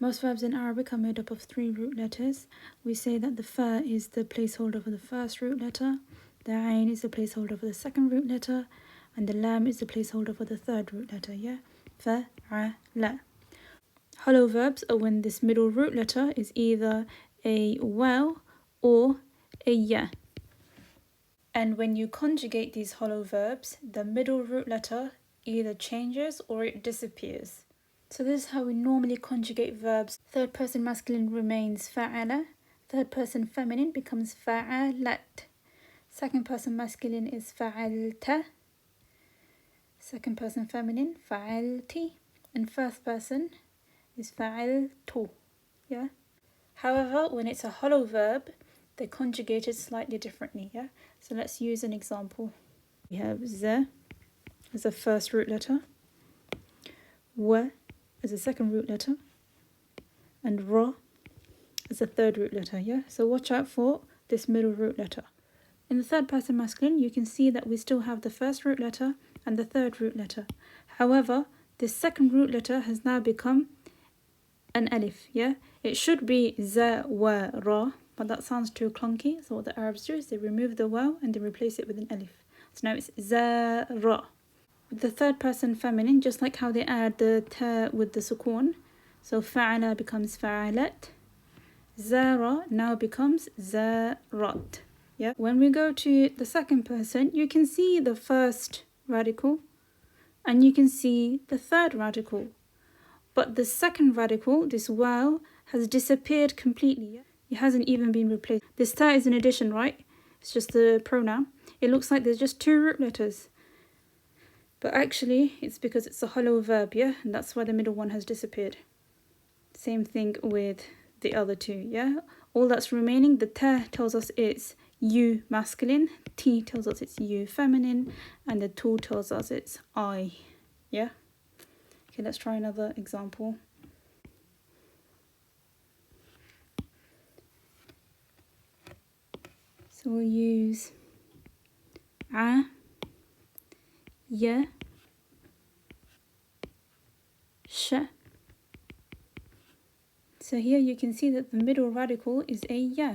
Most verbs in Arabic are made up of 3 root letters. We say that the fa is the placeholder for the first root letter, the ain is the placeholder for the second root letter, and the lam is the placeholder for the third root letter, yeah? Fa, a, la. Hollow verbs are when this middle root letter is either a waw or a ya. And when you conjugate these hollow verbs, the middle root letter either changes or it disappears. So this is how we normally conjugate verbs. Third person masculine remains fa'ala. Third person feminine becomes fa'alat. Second person masculine is fa'alta. Second person feminine, fa'alti. And first person is fa'altu. Yeah? However, when it's a hollow verb, they're conjugated slightly differently. Yeah? So let's use an example. We have z as a first root letter, wa as a second root letter, and ra as a third root letter, yeah? So watch out for this middle root letter. In the third person masculine, you can see that we still have the first root letter and the third root letter. However, this second root letter has now become an alif, yeah? It should be za, wa, ra, but that sounds too clunky. So what the Arabs do is they remove the waw and they replace it with an alif. So now it's za, ra. With the third person feminine, just like how they add the ta with the sukoon, so fa'ala becomes fa'alat, zara now becomes zarat. Yeah. When we go to the second person, you can see the first radical and you can see the third radical. But the second radical, this waw, has disappeared completely. Yeah? It hasn't even been replaced. This ta is an addition, right? It's just the pronoun. It looks like there's just 2 root letters. But actually, it's because it's a hollow verb, yeah? And that's why the middle one has disappeared. Same thing with the other 2, yeah? All that's remaining, the ta tells us it's you masculine, ti tells us it's you feminine, and the tu tells us it's I, yeah? Okay, let's try another example. So we'll use a, ya, sh. So here you can see that the middle radical is a ya.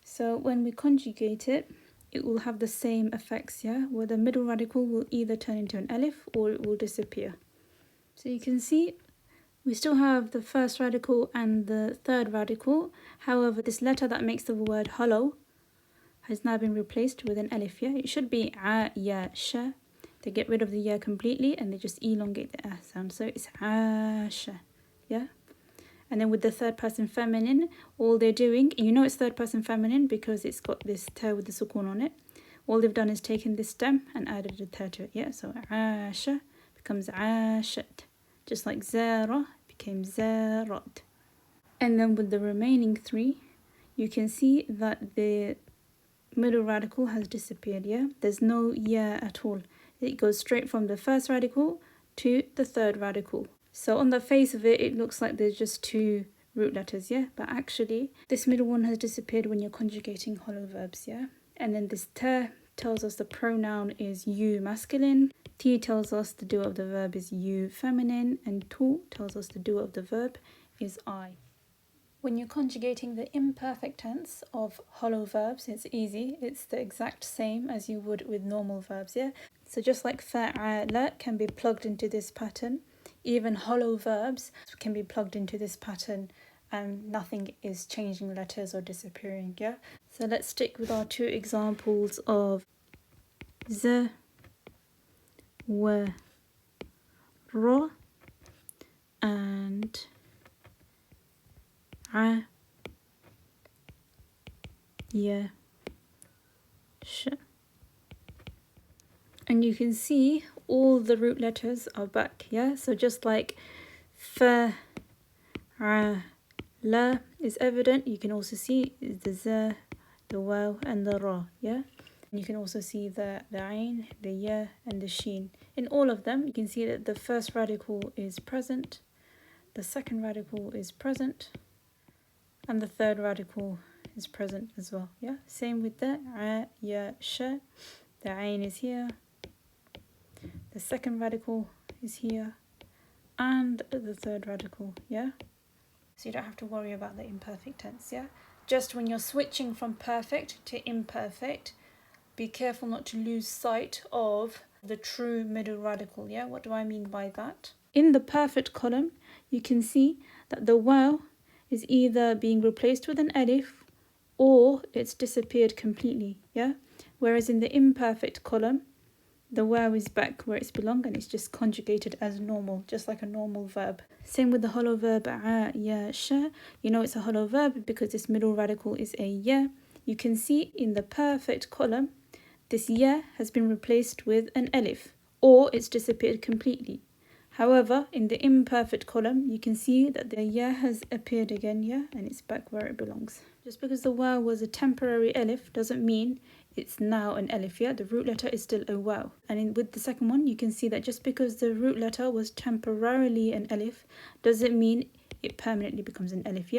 So when we conjugate it, it will have the same effects, yeah? Where the middle radical will either turn into an alif or it will disappear. So you can see we still have the first radical and the third radical. However, this letter that makes the word hollow has now been replaced with an alif, yeah? It should be a, ya, sha. They get rid of the ya completely and they just elongate the a sound. So it's a, sha, yeah? And then with the third person feminine, all they're doing, you know it's third person feminine because it's got this ta with the sukoon on it. All they've done is taken this stem and added a ta to it, yeah? So asha becomes ashat. Just like zara became zarat. And then with the remaining 3, you can see that the middle radical has disappeared, yeah? There's no ya at all. It goes straight from the first radical to the third radical. So on the face of it, it looks like there's just 2 root letters, yeah? But actually, this middle one has disappeared when you're conjugating hollow verbs, yeah? And then this ta tells us the pronoun is you masculine, ti tells us the doer of the verb is you feminine, and tu tells us the doer of the verb is I. When you're conjugating the imperfect tense of hollow verbs, it's easy. It's the exact same as you would with normal verbs, yeah? So just like fa'ala can be plugged into this pattern, even hollow verbs can be plugged into this pattern and nothing is changing letters or disappearing, yeah? So let's stick with our 2 examples of z, wa, ra, and a, ya, sh. And you can see all the root letters are back, yeah? So just like fa, a, la is evident, you can also see the za, the waw, and the ra, yeah? And you can also see the ain, the ya, and the sheen. In all of them, you can see that the first radical is present, the second radical is present, and the third radical is present as well, yeah? Same with the a, ya, sh. The ain is here, the second radical is here, and the third radical, yeah? So you don't have to worry about the imperfect tense, yeah? Just when you're switching from perfect to imperfect, be careful not to lose sight of the true middle radical, yeah? What do I mean by that? In the perfect column, you can see that the waw is either being replaced with an alif or it's disappeared completely, yeah? Whereas in the imperfect column, the waw is back where it's belonged and it's just conjugated as normal, just like a normal verb. Same with the hollow verb a, ya, sha. You know it's a hollow verb because this middle radical is a ya. You can see in the perfect column, this ya has been replaced with an alif, or it's disappeared completely. However, in the imperfect column, you can see that the ya has appeared again, yeah, and it's back where it belongs. Just because the waw was a temporary alif doesn't mean it's now an alif, yeah? The root letter is still a waw. And with the second one, you can see that just because the root letter was temporarily an alif doesn't mean it permanently becomes an alif, yeah?